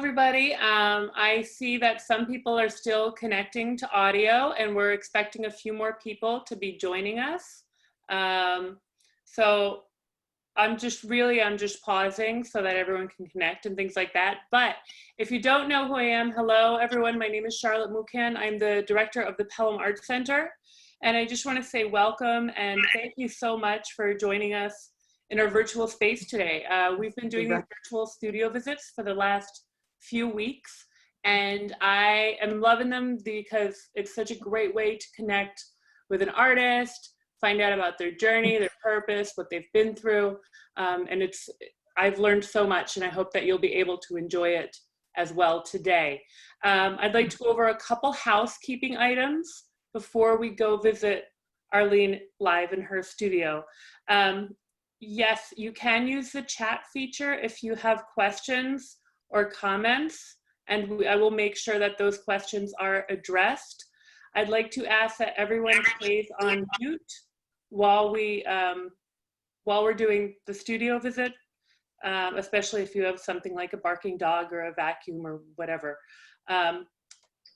everybody. I see that some people are still connecting to audio, and we're expecting a few more people to be joining us. So I'm just pausing so that everyone can connect and things like that. But if you don't know who I am, hello everyone. My name is Charlotte Mukan. I'm the director of the Pelham Art Center. And I just want to say welcome and thank you so much for joining us in our virtual space today. We've been doing these virtual studio visits for the last few weeks, and I am loving them because it's such a great way to connect with an artist, find out about their journey, their purpose, what they've been through. And I've learned so much, and I hope that you'll be able to enjoy it as well today. I'd like to go over a couple housekeeping items before we go visit Arlene live in her studio. Yes, you can use the chat feature if you have questions or comments, and I will make sure that those questions are addressed. I'd like to ask that everyone stays on mute while we're doing the studio visit, especially if you have something like a barking dog or a vacuum or whatever.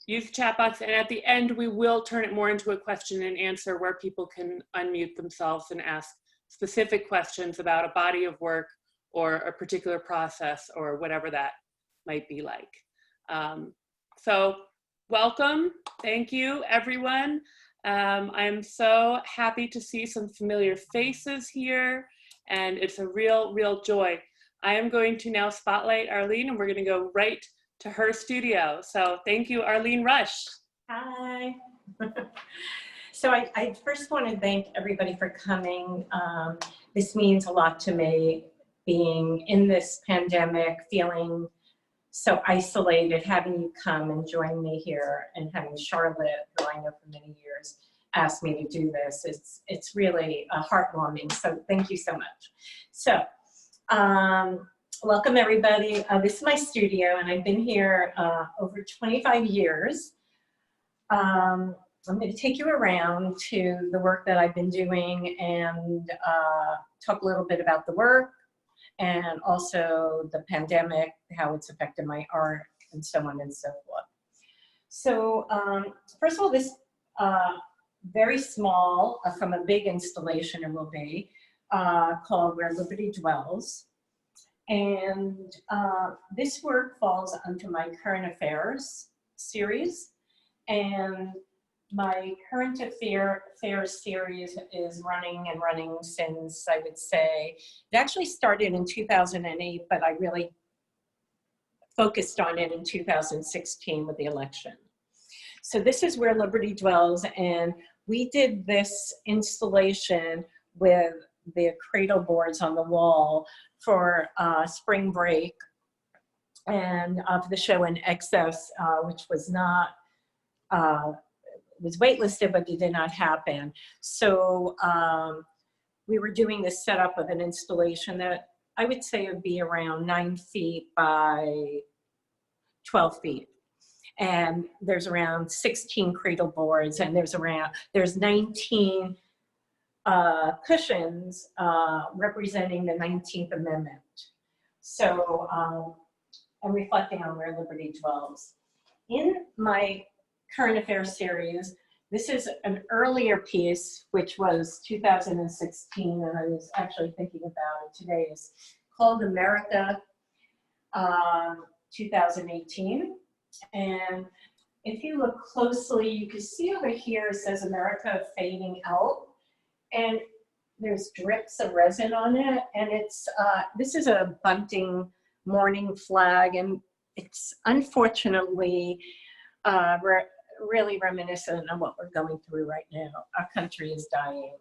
Use the chat box, and at the end we will turn it more into a question and answer where people can unmute themselves and ask specific questions about a body of work or a particular process or whatever that might be like. So welcome, thank you everyone. I'm so happy to see some familiar faces here, and it's a real joy. I am going to now spotlight Arlene, and we're going to go right to her studio. So thank you, Arlene Rush. Hi. So I first want to thank everybody for coming. This means a lot to me, being in this pandemic, feeling so isolated, having you come and join me here, and having Charlotte, who I know for many years, ask me to do this. It's really heartwarming, so thank you so much. So welcome everybody. This is my studio, and I've been here over 25 years. I'm going to take you around to the work that I've been doing and talk a little bit about the work and also the pandemic, how it's affected my art, and so on and so forth. So first of all, this very small, from a big installation it will be, called Where Liberty Dwells. And this work falls under my Current Affairs series. And my Current Affairs series is running since, I would say, it actually started in 2008, but I really focused on it in 2016 with the election. So this is Where Liberty Dwells, and we did this installation with the cradle boards on the wall for spring break and of the show In Excess, which was not, was waitlisted, but it did not happen. So we were doing this setup of an installation that I would say would be around 9 feet by 12 feet. And there's around 16 cradle boards, and there's 19 cushions representing the 19th Amendment. So I'm reflecting on Where Liberty Dwells. In my Current Affairs series, this is an earlier piece, which was 2016, and I was actually thinking about it today. It's called America 2018. And if you look closely, you can see over here it says America Fading Out, and there's drips of resin on it. And it's this is a bunting mourning flag, and it's unfortunately really reminiscent of what we're going through right now. Our country is dying.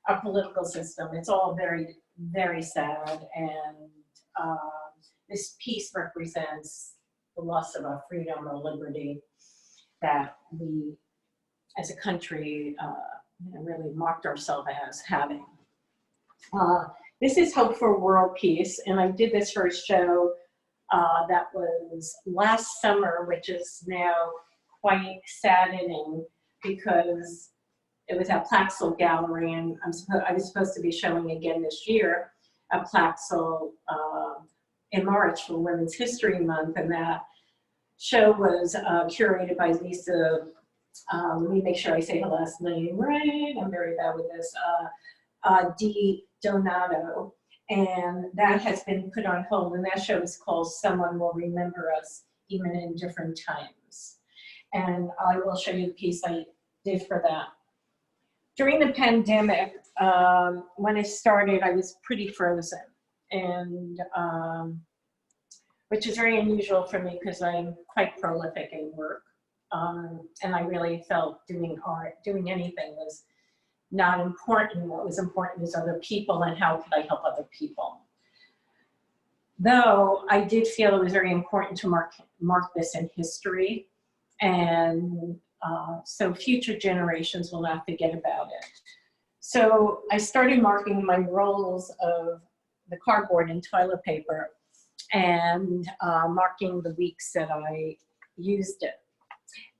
Our political system, it's all very, very sad. And this piece represents the loss of our freedom or liberty that we, as a country, really marked ourselves as having. This is Hope for World Peace, and I did this for a show that was last summer, which is now quite saddening because it was at Plaxel Gallery, and I was supposed to be showing again this year at Plaxel in March for Women's History Month, and that show was curated by Lisa, let me make sure I say her last name right, I'm very bad with this, Di Donato, and that has been put on hold, and that show is called Someone Will Remember Us Even in Different Times. And I will show you the piece I did for that. During the pandemic, when I started, I was pretty frozen, and which is very unusual for me because I'm quite prolific in work. And I really felt doing art, doing anything was not important. What was important is other people and how could I help other people. Though I did feel it was very important to mark this in history, and so future generations will not forget about it. So I started marking my rolls of the cardboard and toilet paper and marking the weeks that I used it.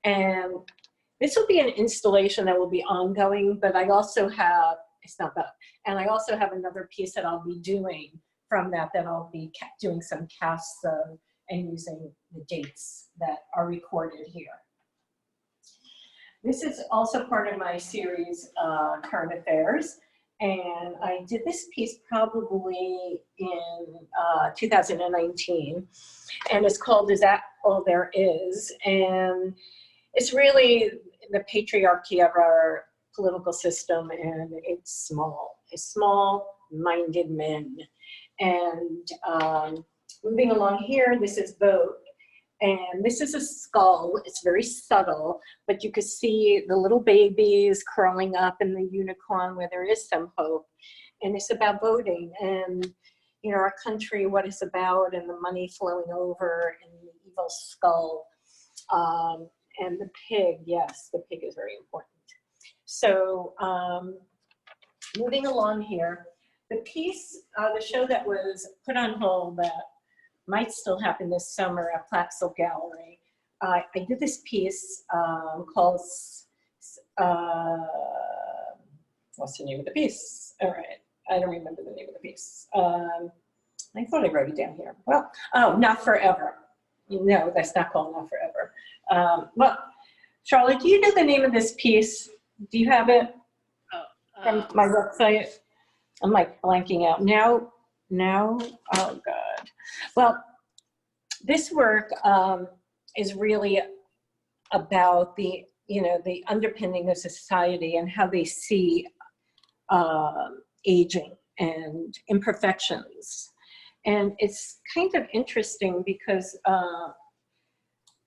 And this will be an installation that will be ongoing, but I also have, it's not that, and I also have another piece that I'll be doing from that I'll be doing some casts of and using the dates that are recorded here. This is also part of my series, Current Affairs, and I did this piece probably in 2019, and it's called Is That All There Is? And it's really the patriarchy of our political system, and it's small-minded men. And moving along here, this is Vogue. And this is a skull. It's very subtle, but you can see the little babies crawling up in the unicorn where there is some hope. And it's about voting and, you know, our country, what it's about, and the money flowing over, and the evil skull. And the pig, yes, the pig is very important. So moving along here, the piece, the show that was put on hold that might still happen this summer at Plaxel Gallery. I did this piece called, what's the name of the piece? All right, I don't remember the name of the piece. I thought I wrote it down here. Well, oh, Not Forever. No, that's not called Not Forever. Well, Charlotte, do you know the name of this piece? Do you have it from my website? I'm like blanking out now, oh God. Well, this work is really about the, you know, the underpinning of society and how they see aging and imperfections. And it's kind of interesting because,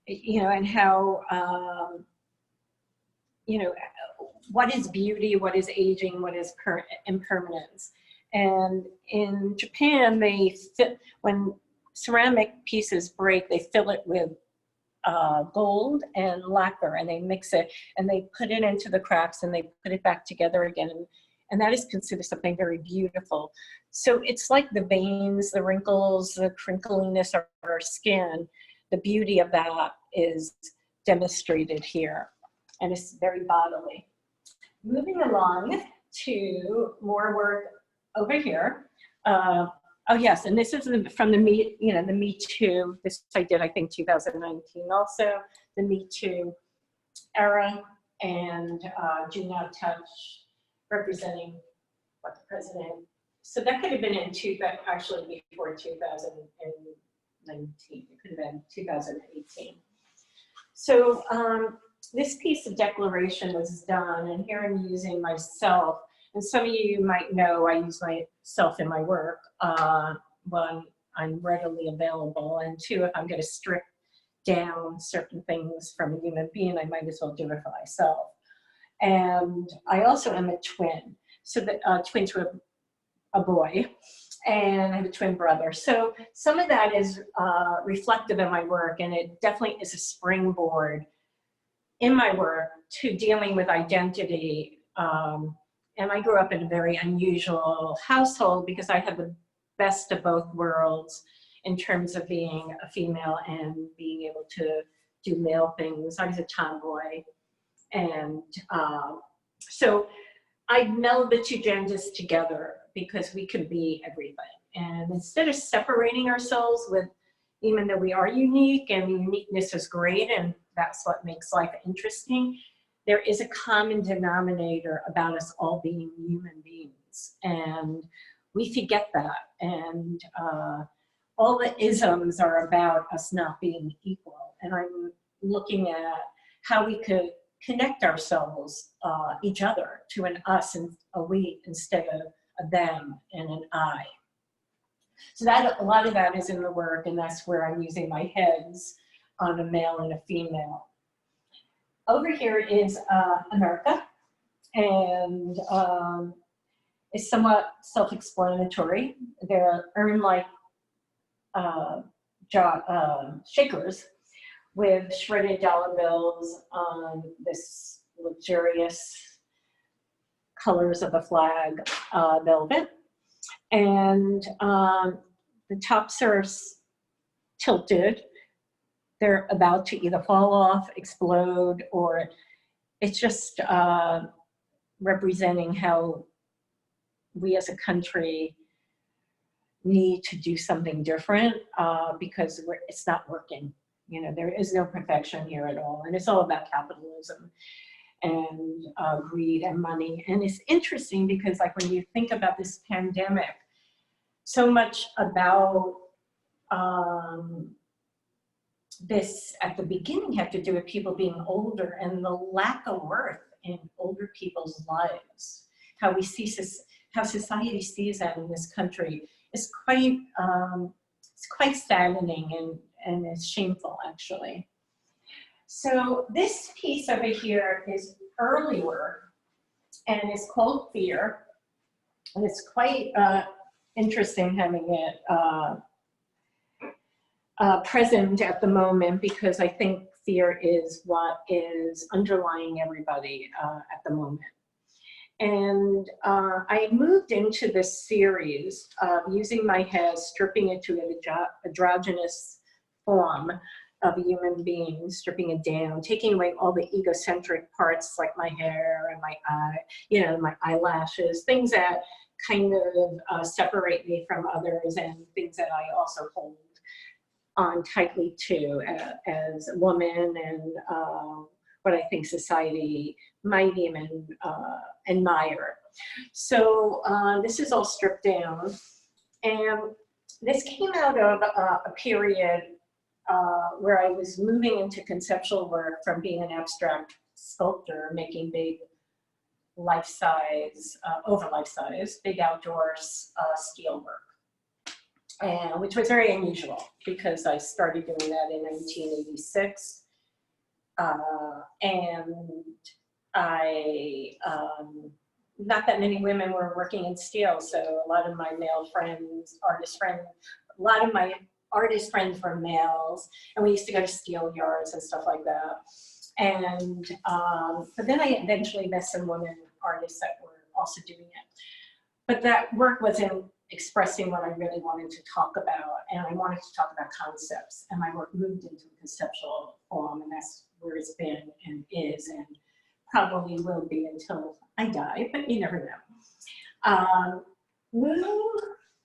you know, and how, you know, what is beauty, what is aging, what is impermanence. And in Japan, when ceramic pieces break, they fill it with gold and lacquer, and they mix it, and they put it into the cracks, and they put it back together again. And that is considered something very beautiful. So it's like the veins, the wrinkles, the crinkliness of our skin, the beauty of that is demonstrated here. And it's very bodily. Moving along to more work over here. Oh yes, and this is from the Me Too. This I did, I think, 2019 also, the Me Too era, and Do Not Touch, representing what the president. So that could have been in actually before 2019. It could have been 2018. So this piece of declaration was done, and here I'm using myself. And some of you might know I use myself in my work. One, I'm readily available, and two, if I'm going to strip down certain things from a human being, I might as well do it for myself. And I also am a twin, so the twin to a boy, and I have a twin brother. So some of that is reflective in my work, and it definitely is a springboard in my work to dealing with identity. And I grew up in a very unusual household because I had the best of both worlds in terms of being a female and being able to do male things. I was a tomboy. And so I meld the two genders together because we could be everything. And instead of separating ourselves with, even though we are unique and uniqueness is great and that's what makes life interesting, there is a common denominator about us all being human beings. And we forget that. And all the isms are about us not being equal. And I'm looking at how we could connect ourselves, each other, to an us and a we instead of a them and an I. So that, a lot of that is in the work, and that's where I'm using my heads on a male and a female. Over here is America, and it's somewhat self-explanatory. They're urn-like shakers with shredded dollar bills on this luxurious colors of the flag velvet. And the tops are tilted. They're about to either fall off, explode, or it's just representing how we as a country need to do something different because it's not working. You know, there is no perfection here at all. And it's all about capitalism and greed and money. And it's interesting because, like, when you think about this pandemic, so much about this at the beginning had to do with people being older and the lack of worth in older people's lives. How we see, how society sees that in this country is quite, it's quite saddening and it's shameful, actually. So this piece over here is early work, and it's called Fear, and it's quite interesting having it present at the moment, because I think fear is what is underlying everybody at the moment. And I moved into this series using my hair, stripping it to an androgynous form of a human being, stripping it down, taking away all the egocentric parts like my hair and my eye, you know, my eyelashes, things that kind of separate me from others, and things that I also hold on tightly to as a woman, and what I think society might even admire. So this is all stripped down, and this came out of a period where I was moving into conceptual work from being an abstract sculptor, making big life-size, over life-size, big outdoor steel work. And which was very unusual because I started doing that in 1986. And not that many women were working in steel, so a lot of my male friends, a lot of my artist friends were males, and we used to go to steel yards and stuff like that. And but then I eventually met some women artists that were also doing it. But that work wasn't expressing what I really wanted to talk about, and I wanted to talk about concepts, and my work moved into a conceptual form, and that's where it's been and is, and probably will be until I die, but you never know.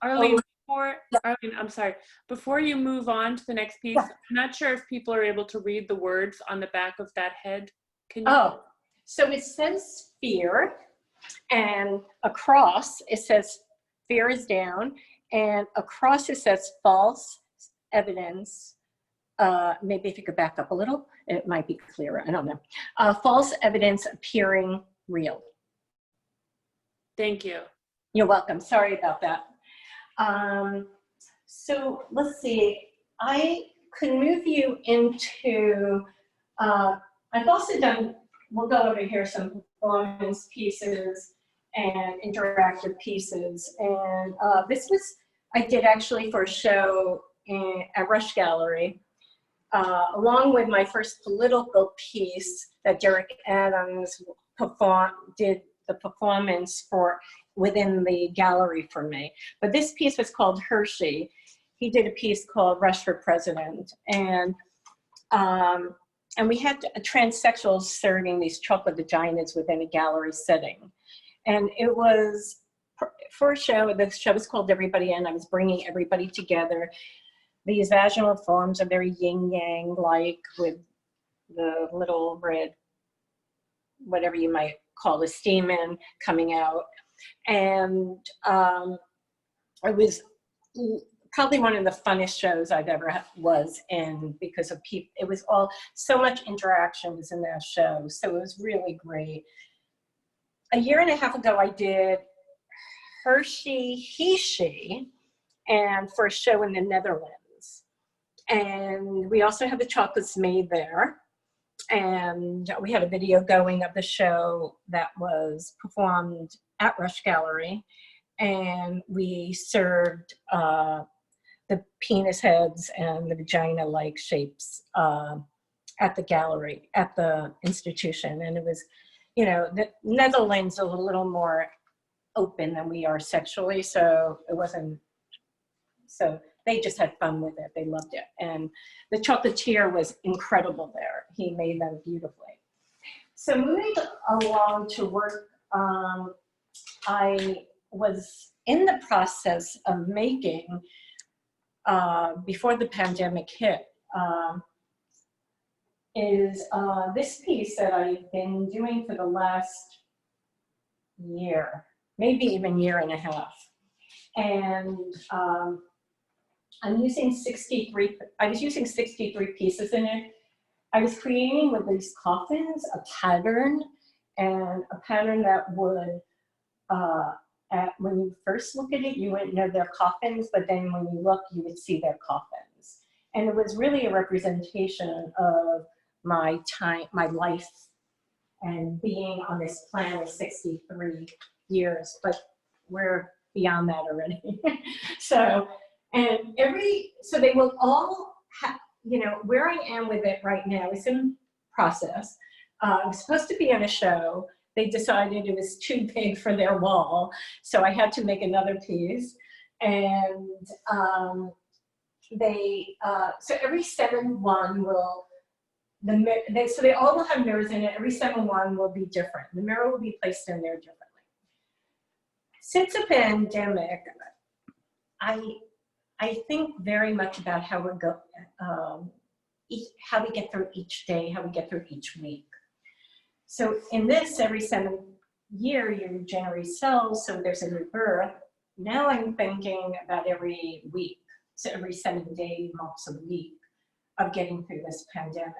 Arlene, Arlene, I'm sorry, before you move on to the next piece, I'm not sure if people are able to read the words on the back of that head. Can you? Oh, so it says fear, and across it says fear is down, and across it says false evidence. Maybe if you could back up a little, it might be clearer, I don't know. False evidence appearing real. Thank you. You're welcome, sorry about that. So let's see, I could move you into, I've also done, we'll go over here, some performance pieces and interactive pieces. And this was, I did actually for a show at Rush Gallery, along with my first political piece that Derek Adams did the performance for within the gallery for me. But this piece was called Hershey. He did a piece called Rush for President. And we had transsexuals serving these chocolate vaginas within a gallery setting. And it was for a show, the show was called Everybody In. I was bringing everybody together. These vaginal forms are very yin-yang like, with the little red, whatever you might call a stamen coming out. And it was probably one of the funnest shows I've ever was in, because of people. It was all, so much interaction was in that show. So it was really great. A year and a half ago, I did Hershey, He, She, and for a show in the Netherlands. And we also have the chocolates made there. And we had a video going of the show that was performed at Rush Gallery. And we served the penis heads and the vagina-like shapes at the gallery, at the institution. And it was, you know, the Netherlands is a little more open than we are sexually, so it wasn't, so they just had fun with it. They loved it. And the chocolatier was incredible there. He made them beautifully. So moving along to work, I was in the process of making, before the pandemic hit, is this piece that I've been doing for the last year, maybe even year and a half. And I'm using 63, I was using 63 pieces in it. I was creating with these coffins a pattern, and a pattern that would, when you first look at it, you wouldn't know they're coffins, but then when you look, you would see they're coffins. And it was really a representation of my time, my life, and being on this planet 63 years, but we're beyond that already. So, and so they will all have, you know, where I am with it right now is in process. I was supposed to be on a show. They decided it was too big for their wall, so I had to make another piece. And so every 7-1 will, so they all will have mirrors in it. Every 7-1 will be different. The mirror will be placed in there differently. Since the pandemic, I think very much about how we're going, how we get through each day, how we get through each week. So in this, every 7 year, you generate cells, so there's a new birth. Now I'm thinking about every week, so every 7 day marks a week of getting through this pandemic.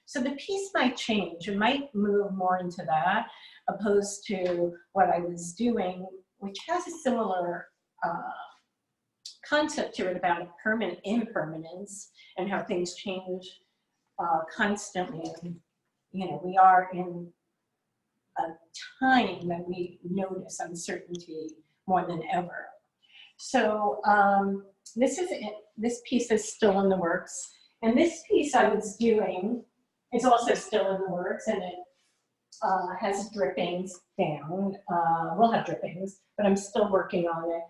So the piece might change. It might move more into that, opposed to what I was doing, which has a similar concept to it about impermanence and how things change constantly. You know, we are in a time that we notice uncertainty more than ever. So this piece is still in the works. And this piece I was doing is also still in the works, and it has drippings down. We'll have drippings, but I'm still working on it.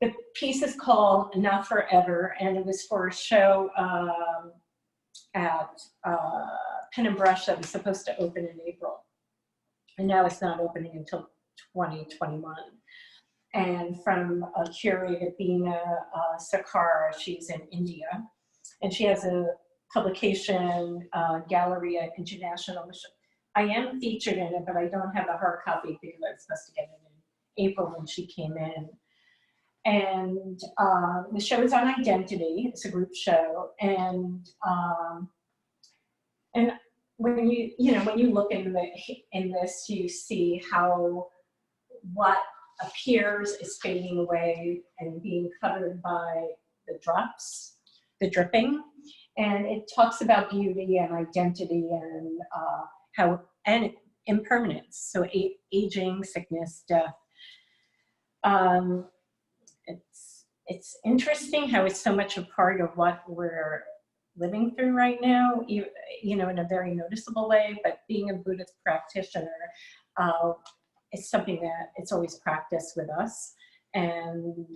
The piece is called Not Forever, and it was for a show at Pen and Brush that was supposed to open in April. And now it's not opening until 2021. And from a curator, Bina Sakara, she's in India. And she has a publication, Galleria International. I am featured in it, but I don't have a hard copy because I was supposed to get it in April when she came in. And the show is on identity. It's a group show. And when you look in this, you see how what appears is fading away and being covered by the drops, the dripping. And it talks about beauty and identity and and impermanence. So aging, sickness, death. It's interesting how it's so much a part of what we're living through right now, you know, in a very noticeable way, but being a Buddhist practitioner, it's something that it's always practiced with us. And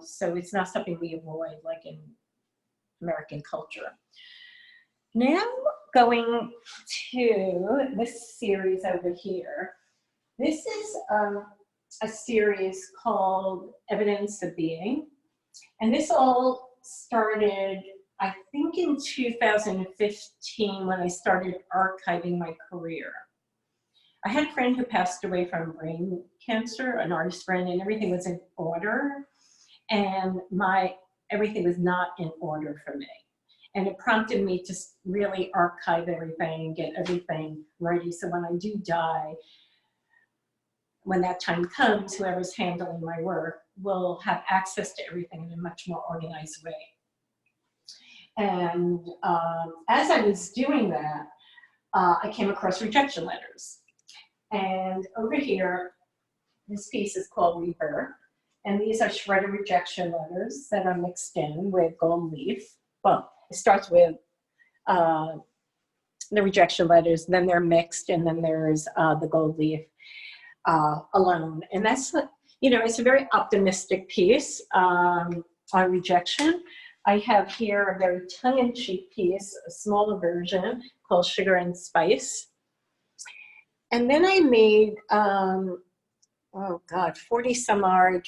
so it's not something we avoid like in American culture. Now going to this series over here. This is a series called Evidence of Being. And this all started, I think, in 2015 when I started archiving my career. I had a friend who passed away from brain cancer, an artist friend, and everything was in order. And everything was not in order for me. And it prompted me to really archive everything and get everything ready. So when I do die, when that time comes, whoever's handling my work will have access to everything in a much more organized way. And as I was doing that, I came across rejection letters. And over here, this piece is called Rebirth. And these are shredded rejection letters that are mixed in with gold leaf. Well, it starts with the rejection letters, then they're mixed, and then there's the gold leaf alone. And that's, it's a very optimistic piece on rejection. I have here a very tongue-in-cheek piece, a smaller version called Sugar and Spice. And then I made, 40 some odd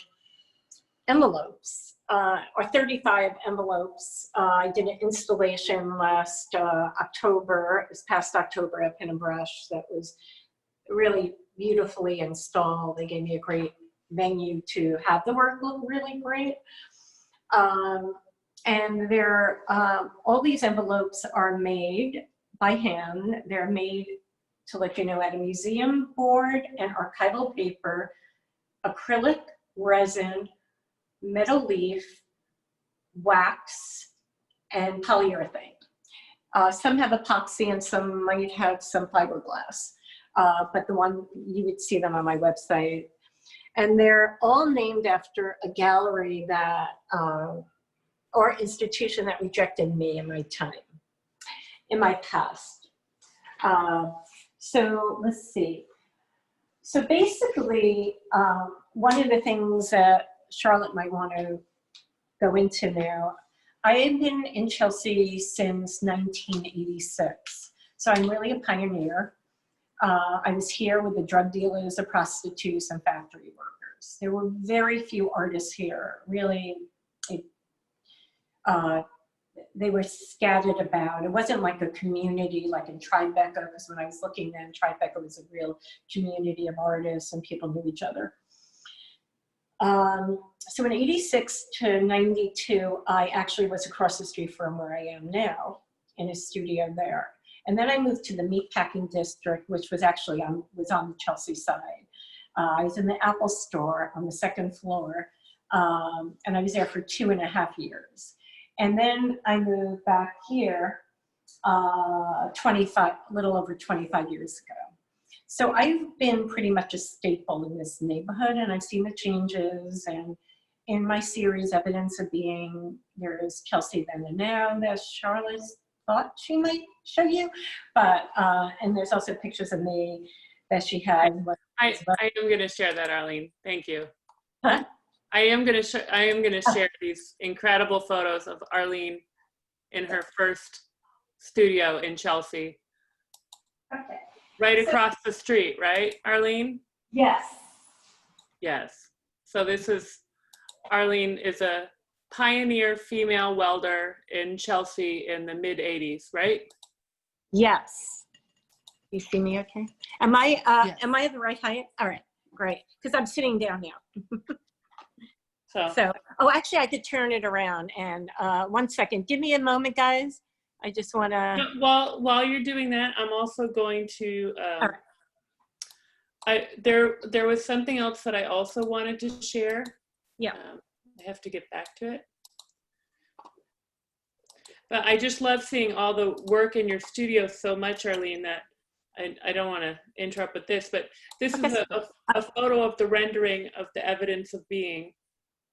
envelopes, or 35 envelopes. I did an installation last October, this past October at Pen and Brush that was really beautifully installed. They gave me a great venue to have the work look really great. And all these envelopes are made by hand. They're made, to let you know, at a museum board and archival paper, acrylic, resin, metal leaf, wax, and polyurethane. Some have epoxy and some might have some fiberglass, but you would see them on my website. And they're all named after a gallery that, or institution that rejected me in my time, in my past. So let's see. So basically, one of the things that Charlotte might want to go into now, I have been in Chelsea since 1986. So I'm really a pioneer. I was here with the drug dealers, the prostitutes, and factory workers. There were very few artists here, really. They were scattered about. It wasn't like a community like in Tribeca, because when I was looking then, Tribeca was a real community of artists and people knew each other. So in 86 to 92, I actually was across the street from where I am now in a studio there. And then I moved to the meatpacking district, which was actually on the Chelsea side. I was in the Apple store on the second floor, and I was there for 2.5 years. And then I moved back here a little over 25 years ago. So I've been pretty much a staple in this neighborhood, and I've seen the changes. And in my series, Evidence of Being, there is Chelsea Then and Now that Charlotte thought she might show you. But, and there's also pictures of me that she had. I am going to share that, Arlene. Thank you. Huh? I am going to share these incredible photos of Arlene in her first studio in Chelsea. Okay. Right across the street, right, Arlene? Yes. Yes. So Arlene is a pioneer female welder in Chelsea in the mid 80s, right? Yes. You see me okay? Am I Yes. Am I at the right height? All right, great. Because I'm sitting down now. So, actually I could turn it around, and 1 second. Give me a moment, guys. I just want to. While you're doing that, I'm also going to. There was something else that I also wanted to share. Yeah. I have to get back to it. But I just love seeing all the work in your studio so much, Arlene, that I don't want to interrupt with this, but this is a photo of the rendering of the Evidence of Being.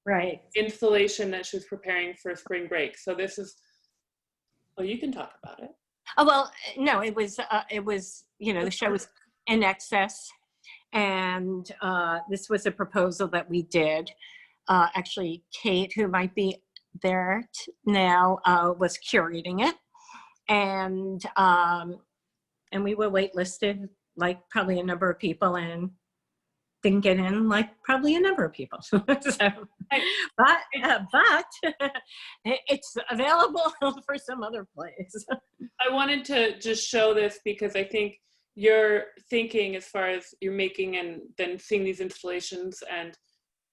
Right. Installation that she was preparing for spring break. So this is, well, you can talk about it. Oh, well, no, it was, the show was in excess, and this was a proposal that we did. Actually, Kate, who might be there now, was curating it, and we were waitlisted, like probably a number of people, and didn't get in like probably a number of people. So, but it's available for some other place. I wanted to just show this because I think you're thinking as far as you're making and then seeing these installations, and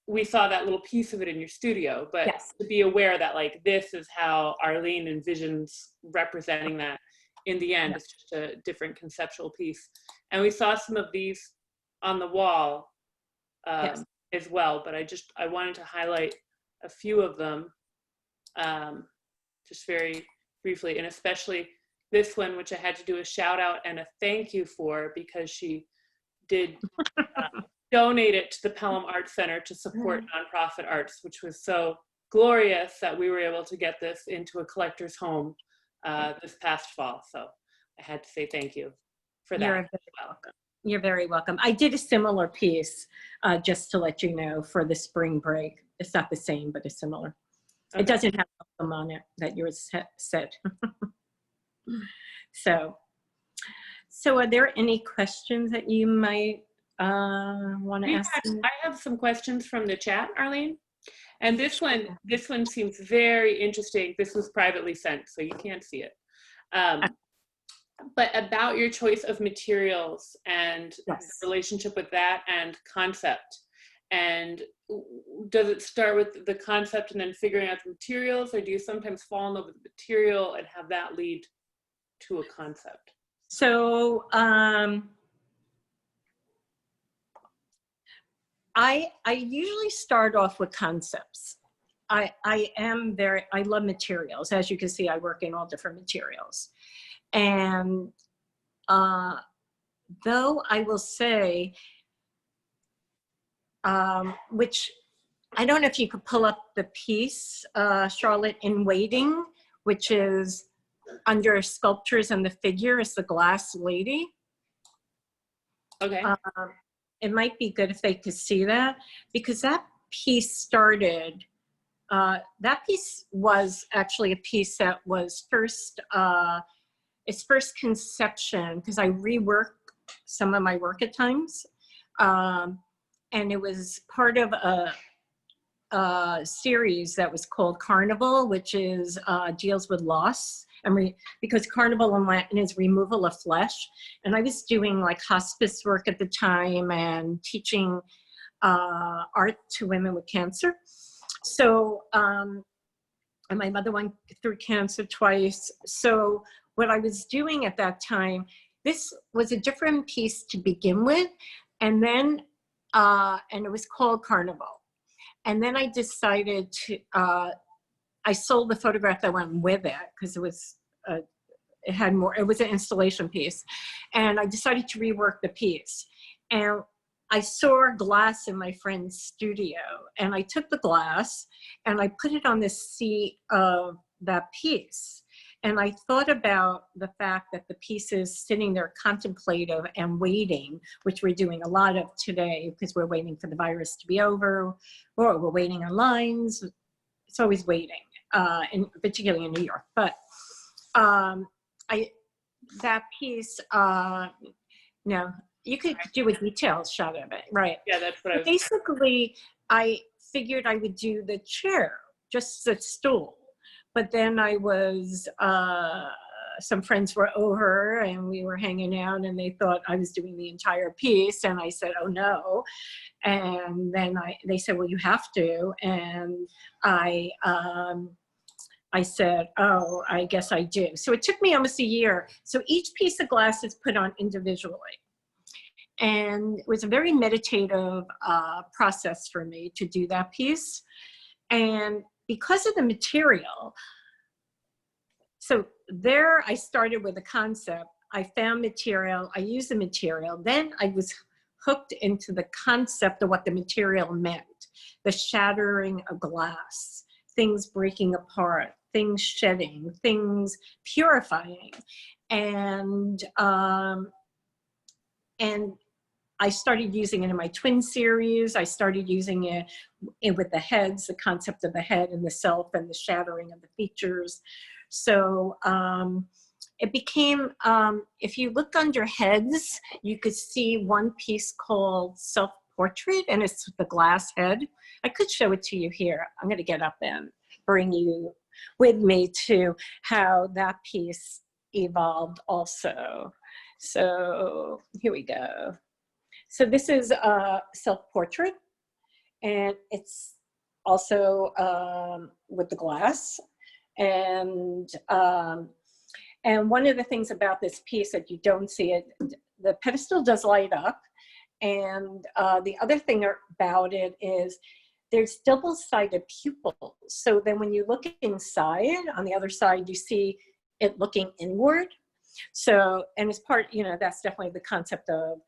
we saw that little piece of it in your studio, but Yes. to be aware that like this is how Arlene envisions representing that in the end. It's just a different conceptual piece. And we saw some of these on the wall as well, but I wanted to highlight a few of them just very briefly, and especially this one, which I had to do a shout out and a thank you for, because she did donate it to the Pelham Arts Center to support nonprofit arts, which was so glorious that we were able to get this into a collector's home this past fall. So I had to say thank you for that. You're very welcome. You're very welcome. I did a similar piece, just to let you know, for the spring break. It's not the same, but it's similar. Okay. It doesn't have them on it that yours said. So are there any questions that you might want to ask? I have some questions from the chat, Arlene. And this one seems very interesting. This was privately sent, so you can't see it. But about your choice of materials and the relationship with that and concept. And does it start with the concept and then figuring out the materials, or do you sometimes fall in love with the material and have that lead to a concept? So I usually start off with concepts. I love materials. As you can see, I work in all different materials. And though I will say, which I don't know if you could pull up the piece, Charlotte, in Waiting, which is under sculptures, and the figure is the glass lady. Okay. It might be good if they could see that, because that piece started, that piece was actually a piece that was first, its first conception, because I rework some of my work at times. And it was part of a series that was called Carnival, which is deals with loss. Because Carnival in Latin is removal of flesh. And I was doing like hospice work at the time and teaching art to women with cancer. So, and my mother went through cancer twice. So what I was doing at that time, this was a different piece to begin with. And then, and it was called Carnival. And then I decided to, I sold the photograph that went with it, because it was, it had more, it was an installation piece. And I decided to rework the piece. And I saw glass in my friend's studio, and I took the glass and I put it on the seat of that piece. And I thought about the fact that the piece is sitting there contemplative and waiting, which we're doing a lot of today, because we're waiting for the virus to be over, or we're waiting on lines. It's always waiting, particularly in New York. But that piece, no, you could do a detailed shot of it, right? Yeah, that's what I was. Basically, I figured I would do the chair, just the stool. But then I was, some friends were over and we were hanging out, and they thought I was doing the entire piece. And I said, oh no. And then they said, well, you have to. And I said, oh, I guess I do. So it took me almost a year. So each piece of glass is put on individually. And it was a very meditative process for me to do that piece. And because of the material, so there I started with a concept. I found material, I used the material. Then I was hooked into the concept of what the material meant. The shattering of glass, things breaking apart, things shedding, things purifying. And I started using it in my twin series. I started using it with the heads, the concept of the head and the self and the shattering of the features. So it became, if you look under heads, you could see one piece called self-portrait, and it's the glass head. I could show it to you here. I'm going to get up and bring you with me to how that piece evolved also. So here we go. So this is a self-portrait, and it's also with the glass. And one of the things about this piece that you don't see it, the pedestal does light up. And the other thing about it is there's double-sided pupils. So then when you look inside, on the other side, you see it looking inward. So, and it's part, you know, that's definitely the concept of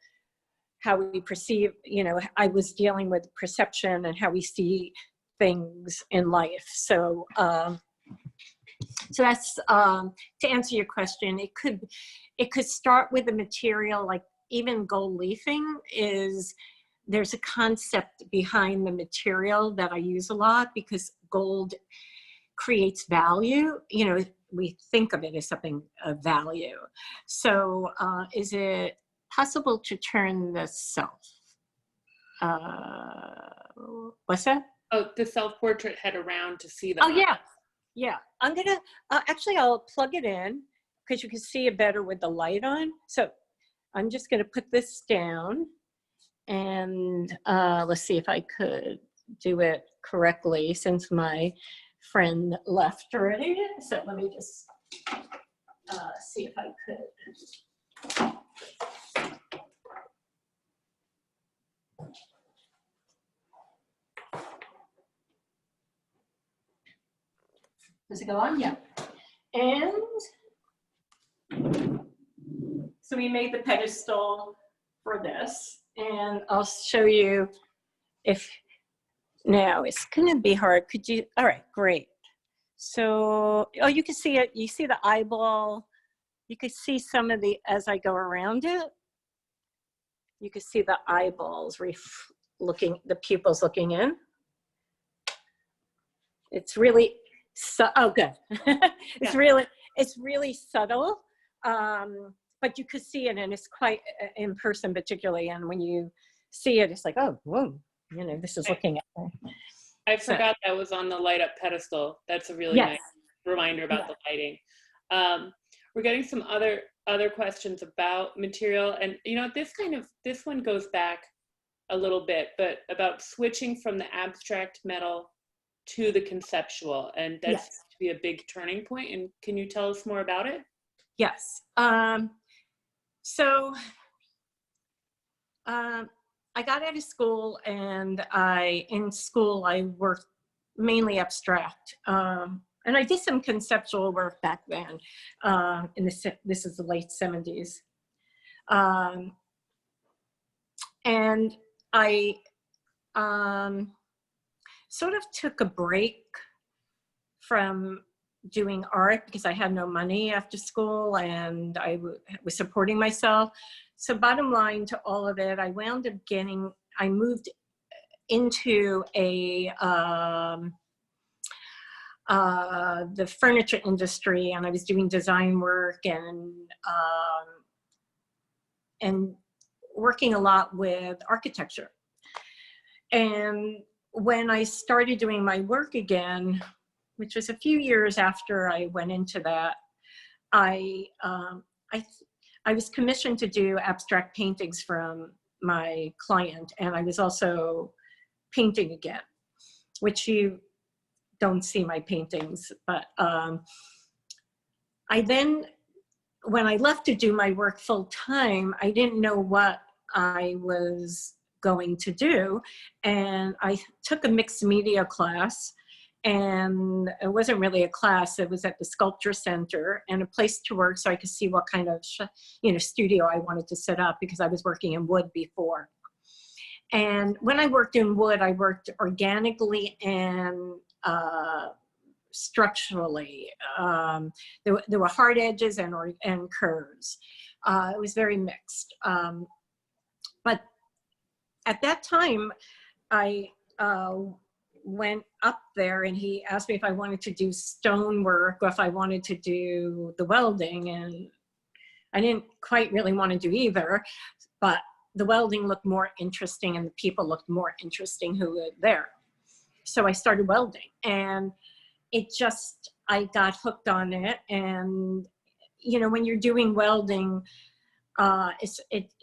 how we perceive, you know, I was dealing with perception and how we see things in life. So, so that's, to answer your question, it could start with a material like even gold leafing is, there's a concept behind the material that I use a lot because gold creates value. You know, we think of it as something of value. So is it possible to turn the self? What's that? Oh, the self-portrait head around to see the Oh, yeah. Yeah. I'm going to, actually, I'll plug it in because you can see it better with the light on. So I'm just going to put this down and let's see if I could do it correctly since my friend left already. So let me just see if I could. Does it go on? Yeah. And so we made the pedestal for this, and I'll show you if now it's going to be hard. Could you? All right, great. So, oh, you can see it. You see the eyeball. You can see some of the, as I go around it, you can see the eyeballs looking, the pupils looking in. It's really, oh, good. It's really subtle. But you could see it, and it's quite in person particularly. And when you see it, it's like, oh, whoa, you know, this is looking at me. I forgot that was on the light up pedestal. That's a really nice reminder about the lighting. We're getting some other questions about material, and you know, this one goes back a little bit, but about switching from the abstract metal to the conceptual, and that's to be a big turning point. And can you tell us more about it? Yes. So I got out of school, and in school I worked mainly abstract, and I did some conceptual work back then. This is the late 70s, and I sort of took a break from doing art because I had no money after school, and I was supporting myself. So bottom line to all of it, I wound up I moved into the furniture industry, and I was doing design work and working a lot with architecture. And when I started doing my work again, which was a few years after I went into that, I was commissioned to do abstract paintings from my client, and I was also painting again, which you don't see my paintings. But I then, when I left to do my work full time, I didn't know what I was going to do, and I took a mixed media class. And it wasn't really a class, it was at the Sculpture Center, and a place to work so I could see what kind of studio I wanted to set up, because I was working in wood before. And when I worked in wood, I worked organically and structurally. There were hard edges and curves. It was very mixed. But at that time, I went up there, and he asked me if I wanted to do stone work or if I wanted to do the welding, and I didn't quite really want to do either, but the welding looked more interesting and the people looked more interesting who were there. So I started welding, and I got hooked on it. And, you know, when you're doing welding,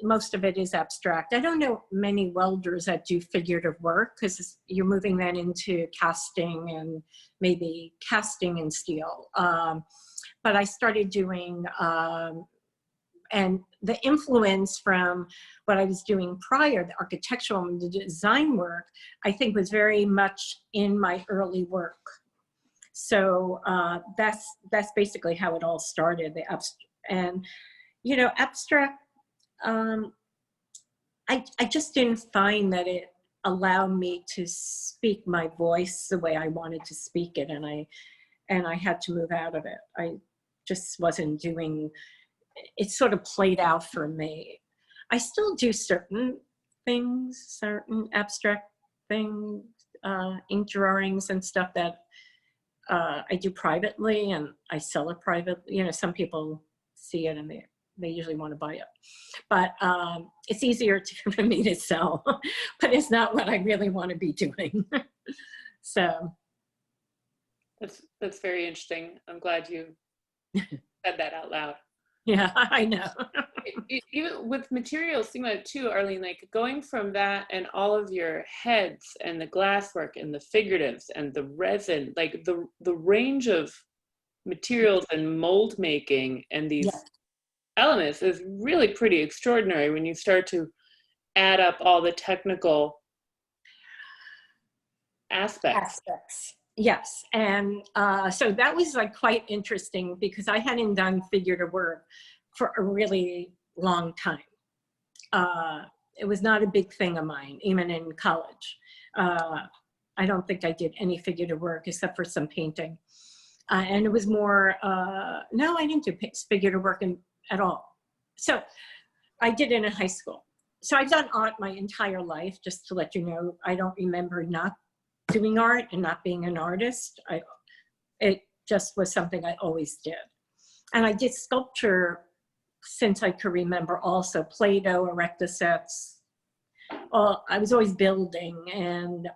most of it is abstract. I don't know many welders that do figurative work because you're moving that into casting and maybe casting in steel. But I started doing, and the influence from what I was doing prior, the architectural and the design work, I think was very much in my early work. So that's basically how it all started. And you know, abstract. I just didn't find that it allowed me to speak my voice the way I wanted to speak it, and I had to move out of it. I just wasn't doing. It sort of played out for me. I still do certain things, certain abstract things, ink drawings and stuff that I do privately, and I sell it privately. You know, some people see it and they usually want to buy it. But it's easier for me to sell, but it's not what I really want to be doing. So. That's very interesting. I'm glad you said that out loud. Yeah, I know. Even with materials, think about it too, Arlene, like going from that and all of your heads and the glasswork and the figuratives and the resin, like the range of materials and mold making and these elements is really pretty extraordinary when you start to add up all the technical aspects. Yes, and so that was like quite interesting because I hadn't done figurative work for a really long time. It was not a big thing of mine, even in college. I don't think I did any figurative work except for some painting. And it was more, no, I didn't do figurative work at all. So I did it in high school. So I've done art my entire life, just to let you know. I don't remember not doing art and not being an artist. It just was something I always did. And I did sculpture since I could remember also, Play-Doh, Erectosets. I was always building and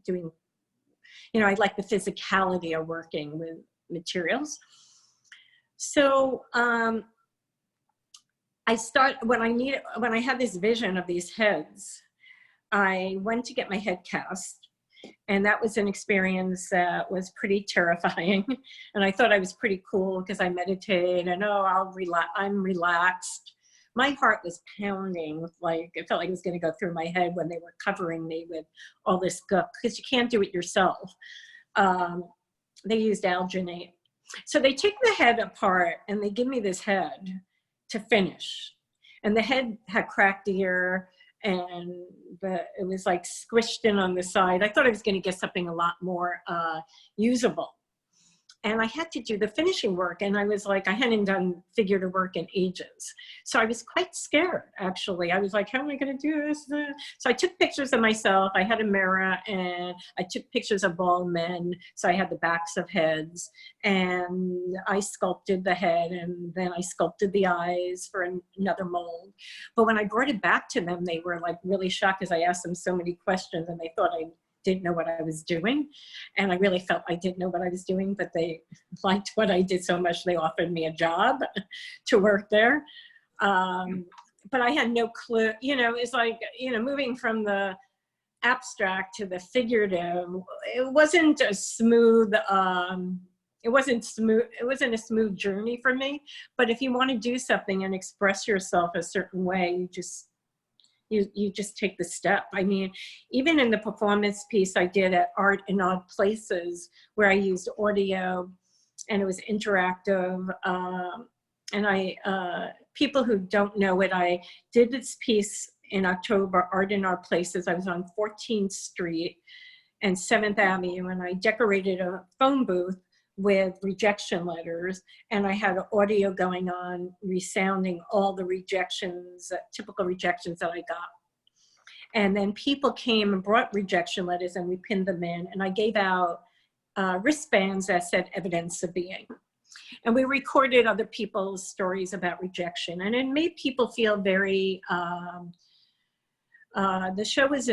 doing, you know, I like the physicality of working with materials. So when I had this vision of these heads, I went to get my head cast. And that was an experience that was pretty terrifying. And I thought I was pretty cool because I meditate and I'm relaxed. My heart was pounding, like it felt like it was going to go through my head when they were covering me with all this guck, because you can't do it yourself. They used alginate. So they take the head apart and they give me this head to finish. And the head had cracked ear, and it was like squished in on the side. I thought I was going to get something a lot more usable. And I had to do the finishing work. And I was like, I hadn't done figurative work in ages. So I was quite scared, actually. I was like, how am I going to do this? So I took pictures of myself. I had a mirror and I took pictures of bald men. So I had the backs of heads, and I sculpted the head, and then I sculpted the eyes for another mold. But when I brought it back to them, they were like really shocked because I asked them so many questions and they thought I didn't know what I was doing. And I really felt I didn't know what I was doing, but they liked what I did so much they offered me a job to work there. But I had no clue, you know, it's like, you know, moving from the abstract to the figurative, it wasn't a smooth, it wasn't a smooth journey for me. But if you want to do something and express yourself a certain way, you just take the step. I mean, even in the performance piece I did at Art in Odd Places, where I used audio and it was interactive. And people who don't know it, I did this piece in October, Art in Odd Places. I was on 14th Street and 7th Avenue, and I decorated a phone booth with rejection letters, and I had audio going on, resounding all the rejections, typical rejections that I got. And then people came and brought rejection letters, and we pinned them in, and I gave out wristbands that said evidence of being. And we recorded other people's stories about rejection, and it made people feel very, the show was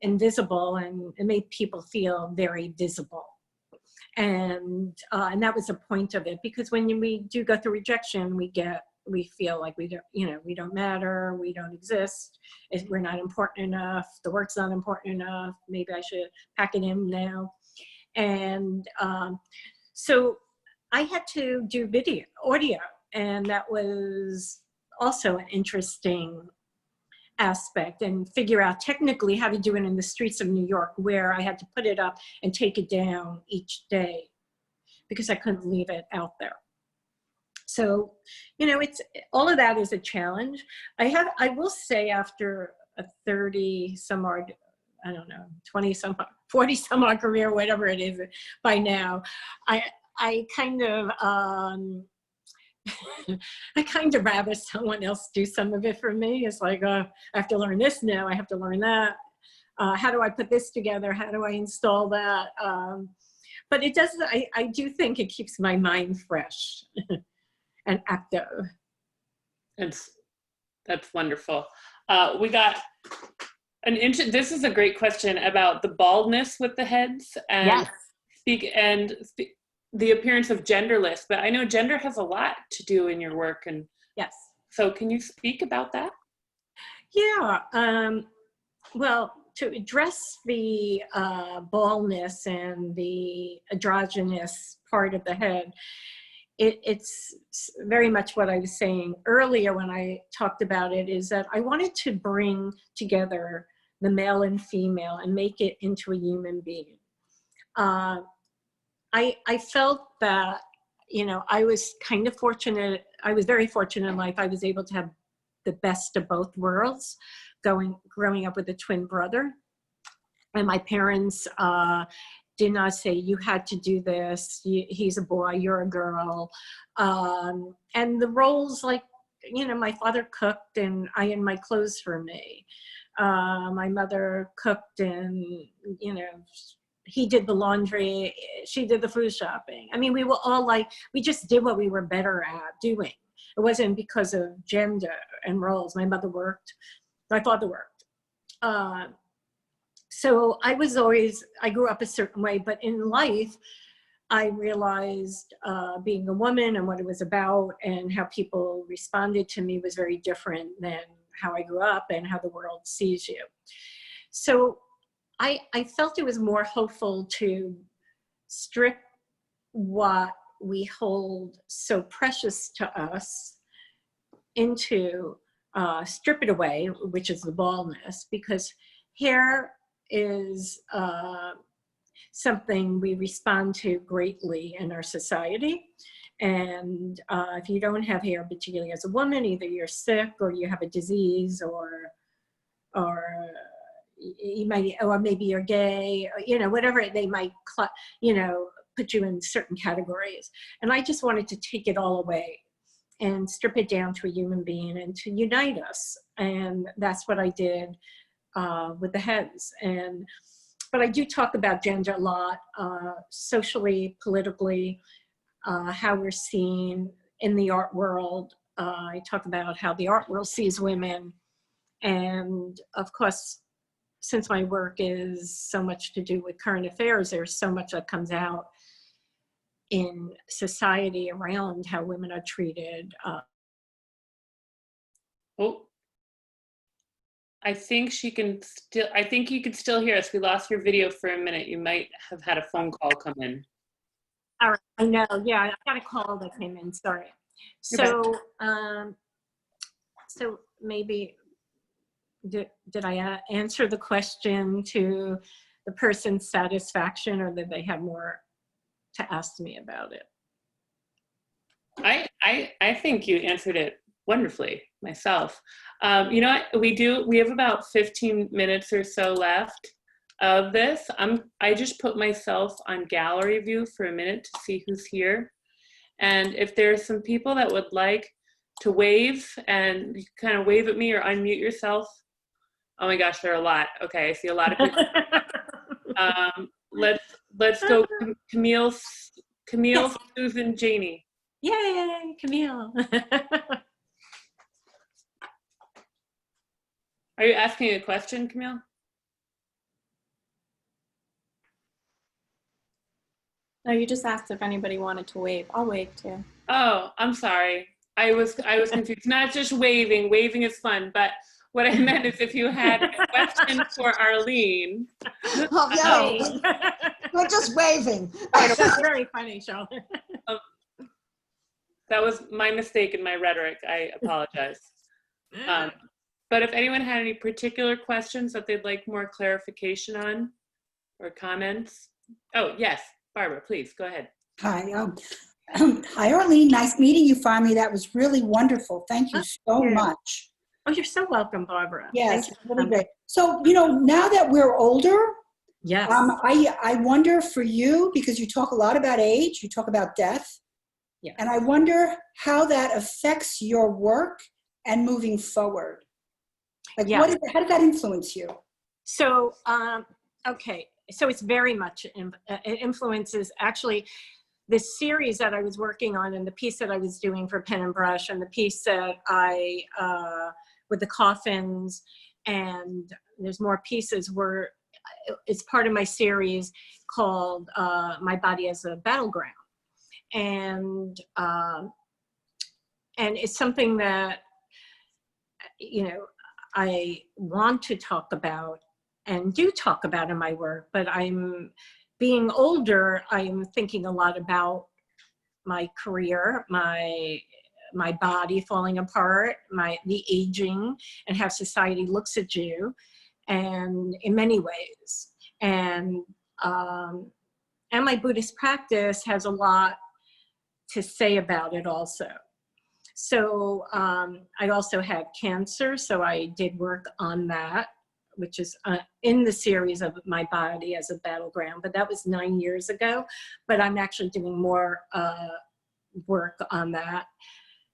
invisible, and it made people feel very visible. And that was the point of it, because when we do go through rejection, we feel like we don't matter, we don't exist, we're not important enough, the work's not important enough, maybe I should pack it in now. And so I had to do audio, and that was also an interesting aspect, and figure out technically how to do it in the streets of New York, where I had to put it up and take it down each day because I couldn't leave it out there. So, it's all of that is a challenge. I will say, after a 30 some odd, I don't know, 20 some, 40 some odd career, whatever it is by now, I kind of, I kind of rather someone else do some of it for me. It's like, I have to learn this now, I have to learn that. How do I put this together? How do I install that? But it does, I do think it keeps my mind fresh and active. That's wonderful. We got this is a great question about the baldness with the heads, and Yes. the appearance of genderless, but I know gender has a lot to do in your work. And Yes. So can you speak about that? Yeah. Well, to address the baldness and the androgynous part of the head, it's very much what I was saying earlier when I talked about it, is that I wanted to bring together the male and female and make it into a human being. I felt that, I was kind of fortunate. I was very fortunate in life. I was able to have the best of both worlds, growing up with a twin brother. And my parents did not say, you had to do this, he's a boy, you're a girl. And the roles, like, my father cooked and ironed my clothes for me. My mother cooked and, he did the laundry, she did the food shopping. I mean, we were all we just did what we were better at doing. It wasn't because of gender and roles. My mother worked, my father worked. So I grew up a certain way, but in life, I realized being a woman and what it was about and how people responded to me was very different than how I grew up and how the world sees you. So I felt it was more hopeful to strip what we hold so precious to us into, strip it away, which is the baldness, because hair is something we respond to greatly in our society. And if you don't have hair, particularly as a woman, either you're sick or you have a disease, or you might, or maybe you're gay, or, whatever they might, put you in certain categories. And I just wanted to take it all away and strip it down to a human being and to unite us. And that's what I did with the heads. But I do talk about gender a lot, socially, politically, how we're seen in the art world. I talk about how the art world sees women. And of course, since my work is so much to do with current affairs, there's so much that comes out in society around how women are treated. I think you can still hear us. We lost your video for a minute. You might have had a phone call come in. All right, I know, yeah, I got a call that came in, sorry. So, so maybe, did I answer the question to the person's satisfaction, or did they have more to ask me about it? I think you answered it wonderfully myself. You know what, we have about 15 minutes or so left of this. I just put myself on gallery view for a minute to see who's here. And if there's some people that would like to wave, and you kind of wave at me or unmute yourself. Oh my gosh, there are a lot. Okay, I see a lot of people. Let's go. Camille Camille, Yes. Susan, Janie. Yay, Camille. Are you asking a question, Camille? No, you just asked if anybody wanted to wave. I'll wave too. Oh, I'm sorry. I was confused. Not just waving. Waving is fun, but what I meant is if you had a question for Arlene. Oh, no, we're just waving. That's very funny, Charlotte. That was my mistake in my rhetoric. I apologize. But if anyone had any particular questions that they'd like more clarification on or comments. Oh, yes, Barbara, please go ahead. Hi, hi, Arlene. Nice meeting you finally. That was really wonderful. Thank you so much. Oh, you're so welcome, Barbara. Yes, Thank you. really great. So, now that we're older, Yes. I wonder for you, because you talk a lot about age, you talk about death, Yes. and I wonder how that affects your work and moving forward. Like, Yes. how did that influence you? So, okay. So it's very much, it influences actually this series that I was working on and the piece that I was doing for Pen and Brush and the piece that with the coffins, and there's more pieces where it's part of my series called My Body as a Battleground. And it's something that, I want to talk about and do talk about in my work, but I'm being older, I'm thinking a lot about my career, my body falling apart, the aging, and how society looks at you, and in many ways. And my Buddhist practice has a lot to say about it also. So I also had cancer, so I did work on that, which is in the series of My Body as a Battleground, but that was 9 years ago. But I'm actually doing more work on that.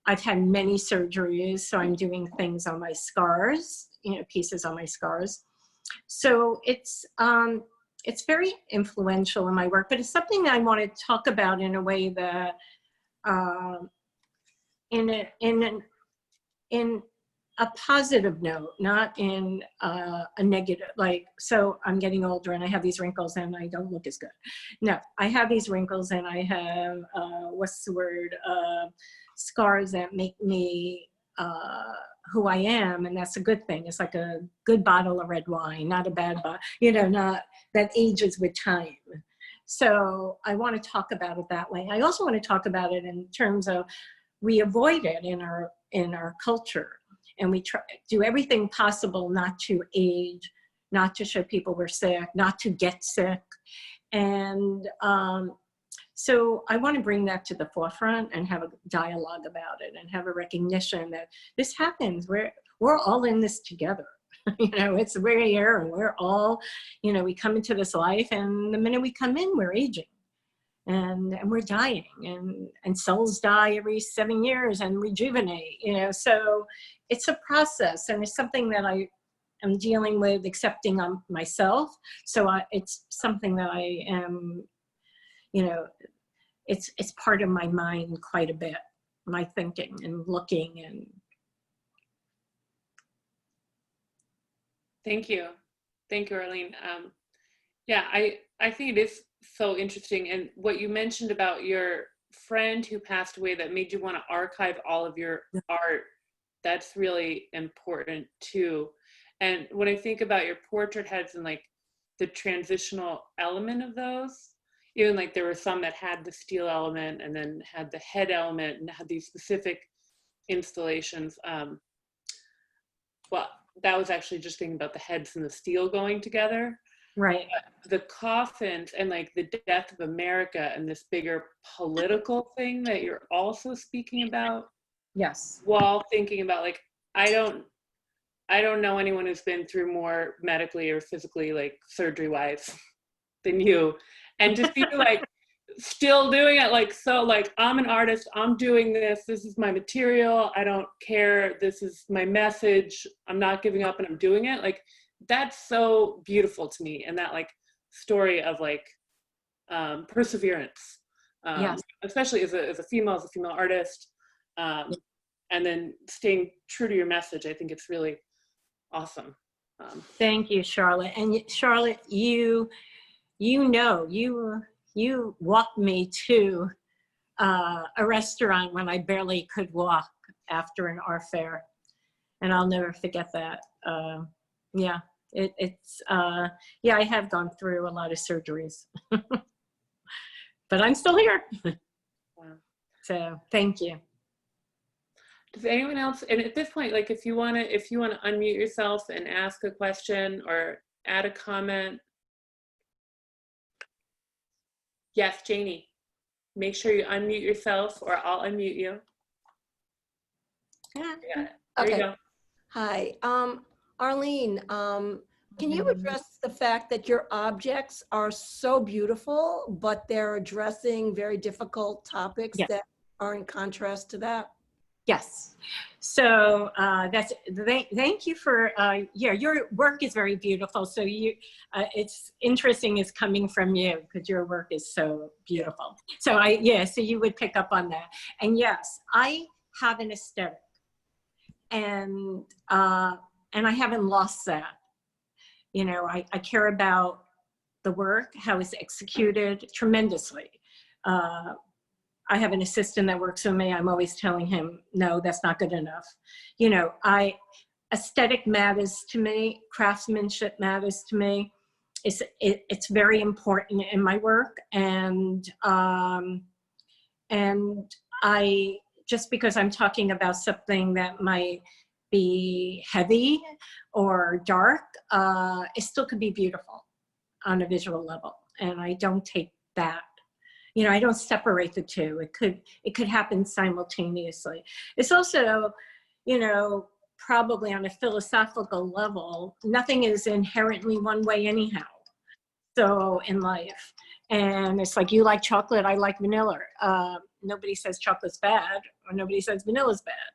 I've had many surgeries, so I'm doing things on my scars, pieces on my scars. So it's very influential in my work, but it's something I want to talk about in a way that in a positive note, not in a negative, so I'm getting older and I have these wrinkles and I don't look as good. No, I have these wrinkles and I have, scars that make me who I am, and that's a good thing. It's like a good bottle of red wine, not a bad bottle, not that ages with time. So I want to talk about it that way. I also want to talk about it in terms of we avoid it in our culture, and we try do everything possible not to age, not to show people we're sick, not to get sick, and so I want to bring that to the forefront and have a dialogue about it and have a recognition that this happens. We're all in this together. We're here and we're all, we come into this life, and the minute we come in, we're aging and we're dying, and cells die every 7 years and rejuvenate, so it's a process, and it's something that I am dealing with, accepting on myself. So it's something that I am, it's part of my mind quite a bit, my thinking and looking. And Thank you, Arlene. Yeah, I think it is so interesting, and what you mentioned about your friend who passed away that made you want to archive all of your art, that's really important too. And when I think about your portrait heads and like the transitional element of those, even like there were some that had the steel element and then had the head element and had these specific installations. Well, that was actually just thinking about the heads and the steel going together. right. The coffins and like the death of America and this bigger political thing that you're also speaking about, Yes. while thinking about like, I don't know anyone who's been through more medically or physically, like surgery wise, than you. And to see like still doing it, like, so like, I'm an artist, I'm doing this is my material, I don't care, this is my message, I'm not giving up and I'm doing it. Like, that's so beautiful to me. And that like story of like perseverance Yes. especially as a female artist. And then staying true to your message, I think it's really awesome. Thank you, Charlotte. And Charlotte, you walked me to a restaurant when I barely could walk after an art fair, and I'll never forget that. Yeah, I have gone through a lot of surgeries, but I'm still here. Wow. So thank you. Does anyone else, and at this point, like if you want to unmute yourself and ask a question or add a comment. Yes, Janie, make sure you unmute yourself or I'll unmute you. Yeah. Yeah, there you go. Hi, Arlene, can you address the fact that your objects are so beautiful, but they're addressing very difficult topics Yes. that are in contrast to that? Yes. So thank you for, your work is very beautiful. So it's interesting is coming from you because your work is so beautiful. So so you would pick up on that. And yes, I have an aesthetic and I haven't lost that. You know, I care about the work, how it's executed tremendously. I have an assistant that works with me. I'm always telling him, no, that's not good enough. You know, aesthetic matters to me. Craftsmanship matters to me. It's very important in my work. And I, just because I'm talking about something that might be heavy or dark, it still could be beautiful on a visual level. And I don't take that. You know, I don't separate the two. It could happen simultaneously. It's also, you know, probably on a philosophical level, nothing is inherently one way anyhow. So in life, and it's like you like chocolate, I like vanilla. Nobody says chocolate's bad, or nobody says vanilla's bad.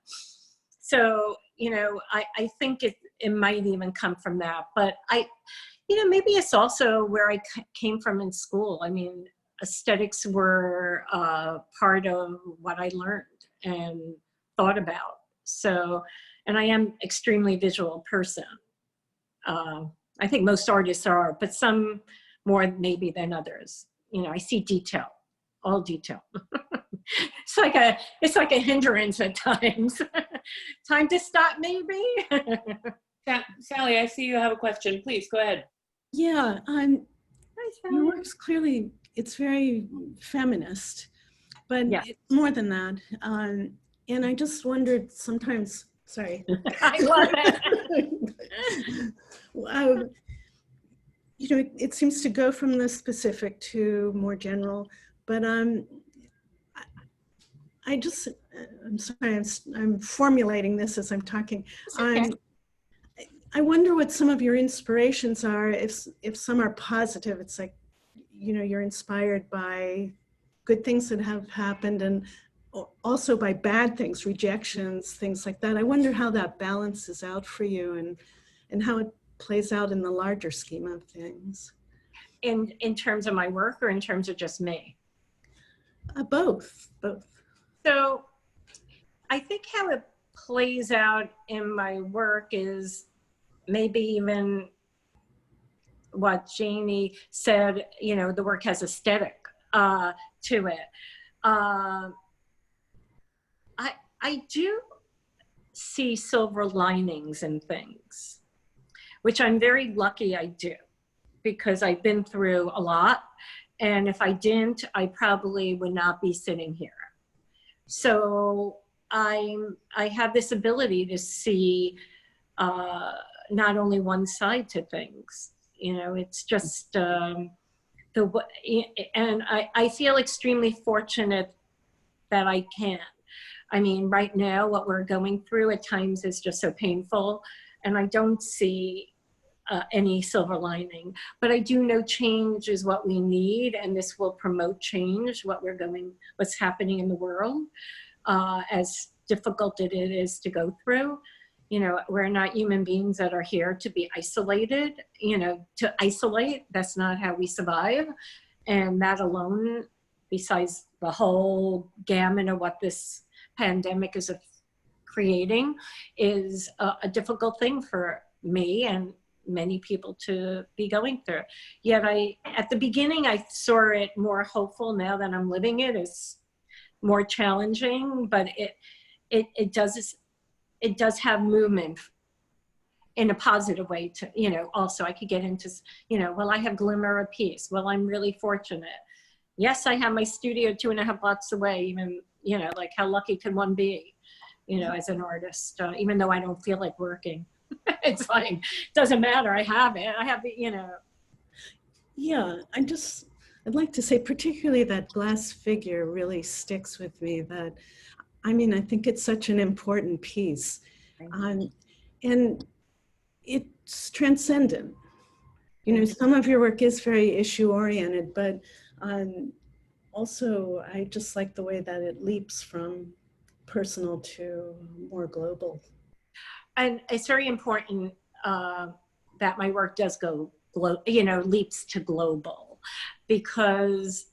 So, you know, I think it might even come from that. But you know, maybe it's also where I came from in school. I mean, aesthetics were part of what I learned and thought about. So, and I am extremely visual person. I think most artists are, but some more maybe than others. You know, I see detail, all detail. It's like a hindrance at times. Time to stop, maybe. Sally, I see you have a question. Please go ahead. Yeah, Hi, Sally. your work's clearly, it's very feminist, but Yeah. it's more than that. And I just wondered sometimes, sorry. I love it. You know, it seems to go from the specific to more general, but I'm sorry, I'm formulating this as I'm talking. Okay. I wonder what some of your inspirations are. If some are positive, it's like, you know, you're inspired by good things that have happened and also by bad things, rejections, things like that. I wonder how that balances out for you and how it plays out in the larger scheme of things. In terms of my work or in terms of just me? Both. So I think how it plays out in my work is maybe even what Janie said, you know, the work has aesthetic to it. I do see silver linings in things, which I'm very lucky I do, because I've been through a lot. And if I didn't, I probably would not be sitting here. So I have this ability to see not only one side to things. You know, it's just and I feel extremely fortunate that I can. I mean, right now, what we're going through at times is just so painful, and I don't see any silver lining. But I do know change is what we need, and this will promote change, what's happening in the world, as difficult it is to go through. You know, we're not human beings that are here to be isolated, you know, to isolate. That's not how we survive. And that alone besides the whole gamut of what this pandemic is creating, is a difficult thing for me and many people to be going through. Yet at the beginning, I saw it more hopeful. Now that I'm living it, it's more challenging, but it does have movement in a positive way to, also I could get into, well, I have glimmer of peace. Well, I'm really fortunate. Yes, I have my studio 2.5 blocks away, even, like how lucky can one be, as an artist, even though I don't feel like working. It's like, doesn't matter. I have it. I have the, Yeah, I'd like to say particularly that glass figure really sticks with me. I think it's such an important piece. And it's transcendent. Some of your work is very issue oriented, but also I just like the way that it leaps from personal to more global. And it's very important that my work does go, leaps to global, because,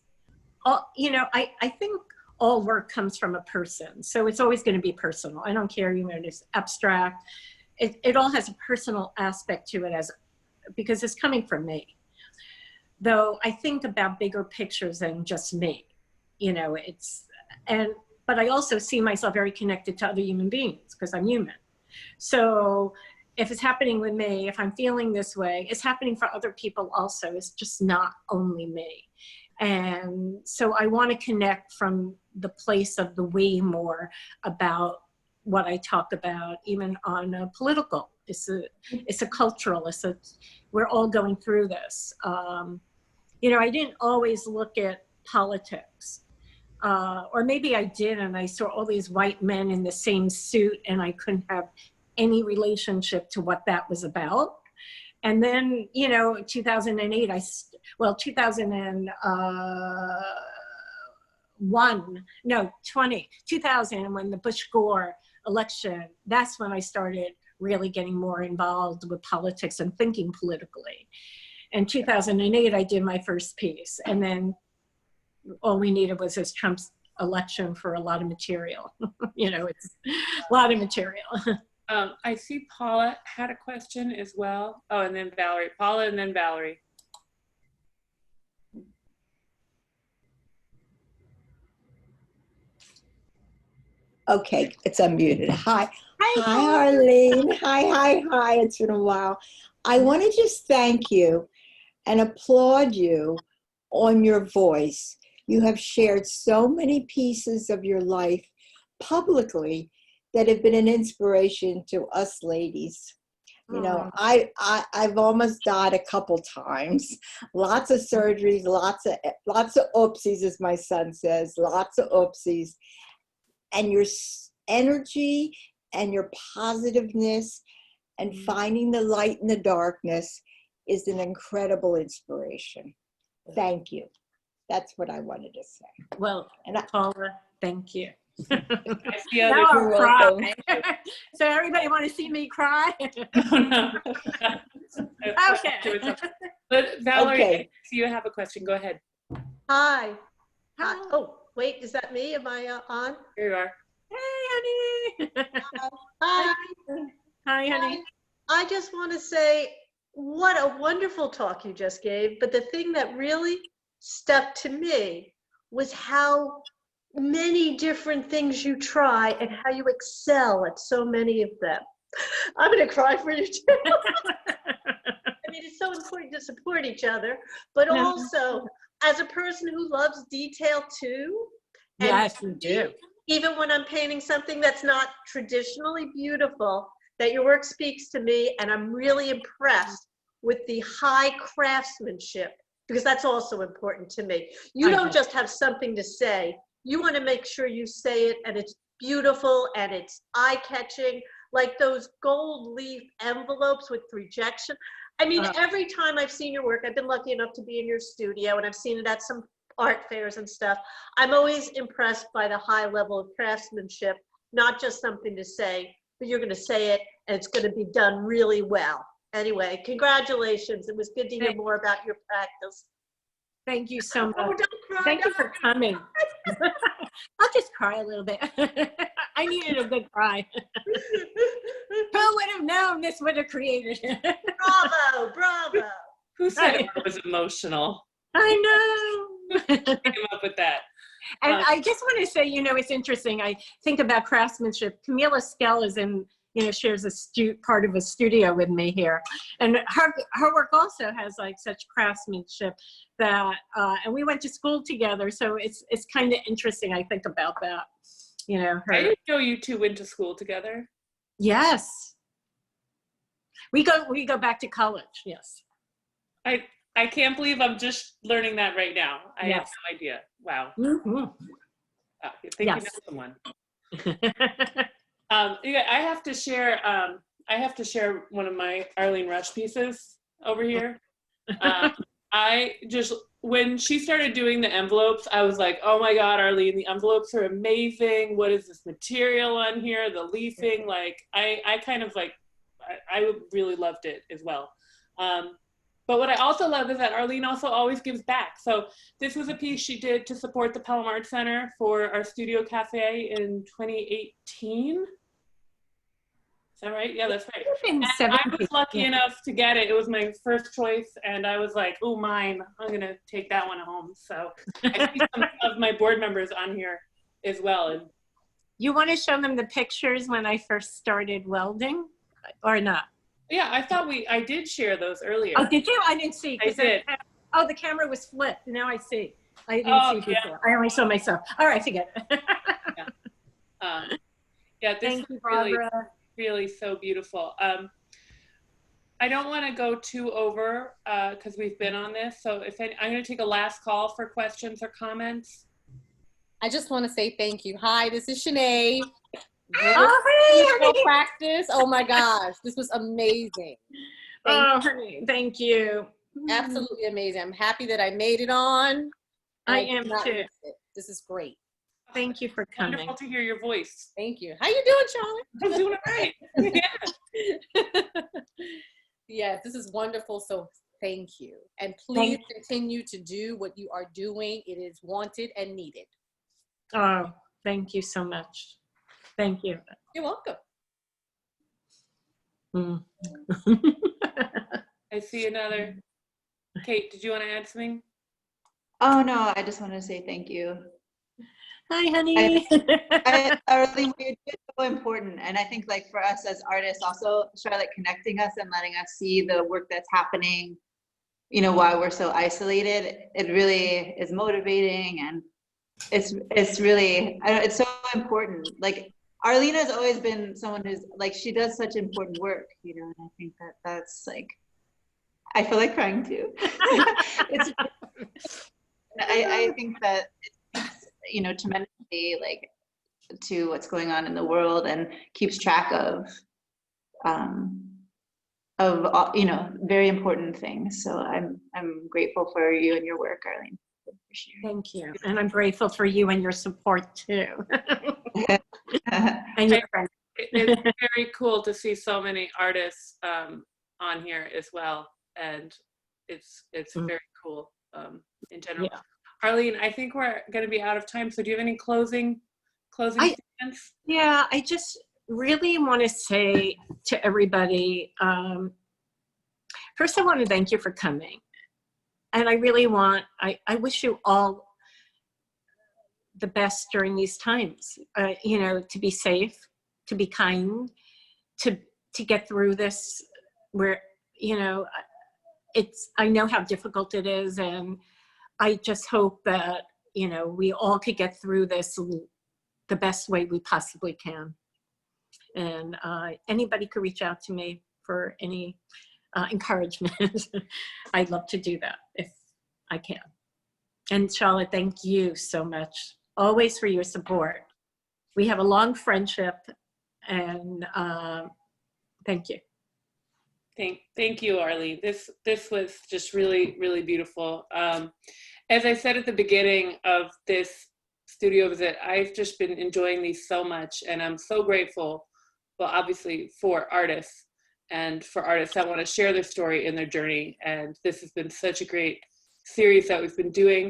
I think all work comes from a person. So it's always going to be personal. I don't care, it's abstract. It all has a personal aspect to it because it's coming from me. Though I think about bigger pictures than just me, but I also see myself very connected to other human beings because I'm human. So if it's happening with me, if I'm feeling this way, it's happening for other people also. It's just not only me. And so I want to connect from the place of the we more about what I talk about, even on a political. It's a cultural, we're all going through this. I didn't always look at politics. Or maybe I did, and I saw all these white men in the same suit, and I couldn't have any relationship to what that was about. And then, 2008, 2000, when the Bush-Gore election, that's when I started really getting more involved with politics and thinking politically. In 2008, I did my first piece, and then all we needed was this Trump's election for a lot of material. It's a lot of material. I see Paula had a question as well. Oh, and then Valerie. Paula and then Valerie. Okay, it's unmuted. Hi. Hi, Arlene. Hi. It's been a while. I want to just thank you and applaud you on your voice. You have shared so many pieces of your life publicly that have been an inspiration to us ladies. I've almost died a couple times. Lots of surgeries, lots of oopsies, as my son says, lots of oopsies. And your energy and your positiveness and finding the light in the darkness is an incredible inspiration. Thank you. That's what I wanted to say. Well, Paula, thank you. I see Now others I'll who cry. So everybody want to see me cry? No. Okay. But Valerie, Okay. I see you have a question. Go ahead. Hi. Hi. Oh, wait, is that me? Am I on? Here you are. Hey, honey. Hi. Hi, honey. I just want to say what a wonderful talk you just gave. But the thing that really stuck to me was how many different things you try and how you excel at so many of them. I'm going to cry for you too. It's so important to support each other, but also as a person who loves detail too. And yes, you do. Even when I'm painting something that's not traditionally beautiful, that your work speaks to me, and I'm really impressed with the high craftsmanship, because that's also important to me. You don't just have something to say. You want to make sure you say it and it's beautiful and it's eye-catching, like those gold leaf envelopes with rejection. Every time I've seen your work, I've been lucky enough to be in your studio, and I've seen it at some art fairs and stuff. I'm always impressed by the high level of craftsmanship, not just something to say, but you're going to say it and it's going to be done really well. Anyway, congratulations. It was good to hear more about your practice. Thank you so much. Oh, don't cry. Thank you for coming. I'll just cry a little bit. I needed a good cry. Who would have known this would have created it? Bravo, bravo. Who said it was emotional? I know. Who came up with that? And I just want to say, it's interesting. I think about craftsmanship. Camila Skell is in, shares part of a studio with me here. And her work also has like such craftsmanship that, and we went to school together. So it's kind of interesting. I think about that, her. I didn't know you two went to school together. Yes. We go back to college. Yes. I can't believe I'm just learning that right now. I Yes. have no idea. Wow. Mm-hmm. You think you know someone. I have to share. I have to share one of my Arlene Rush pieces over here. When she started doing the envelopes, I was like, oh my God, Arlene, the envelopes are amazing. What is this material on here? The leafing, I kind of I really loved it as well. But what I also love is that Arlene also always gives back. So this was a piece she did to support the Pelham Art Center for our Studio Cafe in 2018. Is that right? Yeah, that's right. And I was lucky enough to get it. It was my first choice, and I was like, oh, mine. I'm going to take that one home. So I see some of my board members on here as well. And you want to show them the pictures when I first started welding or not? yeah, I did share those earlier. Oh, did you? I didn't see. I did. The camera was flipped. Now I see. I didn't see before. I only saw myself. All right, forget it. This Thank you, is really, Barbara. really so beautiful. I don't want to go too over because we've been on this. So I'm going to take a last call for questions or comments. I just want to say thank you. Hi, this is Shanae. Honey. Practice. Oh my gosh, this was amazing. Honey, thank you. Absolutely amazing. I'm happy that I made it on. I am too. This is great. Thank you for coming. Wonderful to hear your voice. Thank you. How you doing, Charlotte? I'm doing it right. Yeah. Yes, this is wonderful. So thank you. And please continue to do what you are doing. It is wanted and needed. Oh, thank you so much. Thank you. You're welcome. I see another. Kate, did you want to add something? Oh no, I just want to say thank you. Hi, honey. Arlene, what you did is so important, and I think for us as artists, also Charlotte connecting us and letting us see the work that's happening, while we're so isolated. It really is motivating, and it's really it's so important. Arlene has always been someone who's she does such important work, and I think that's I feel like crying too. I think that it speaks, tremendously to what's going on in the world and keeps track of very important things. So I'm grateful for you and your work, Arlene. Thank you. And I'm grateful for you and your support too. And your friends. It's very cool to see so many artists on here as well. And it's very cool in general. Yeah. Arlene, I think we're going to be out of time. So do you have any closing statements? Yeah, I just really want to say to everybody, first I want to thank you for coming. And I really I wish you all the best during these times, to be safe, to be kind, to get through this where, I know how difficult it is. And I just hope that, we all could get through this the best way we possibly can. And anybody could reach out to me for any encouragement. I'd love to do that if I can. And Charlotte, thank you so much, always for your support. We have a long friendship, and thank you. Thank you, Arlene. This was just really, really beautiful. As I said at the beginning of this studio visit, I've just been enjoying these so much, and I'm so grateful, well, obviously for artists and for artists that want to share their story and their journey. And this has been such a great series that we've been doing.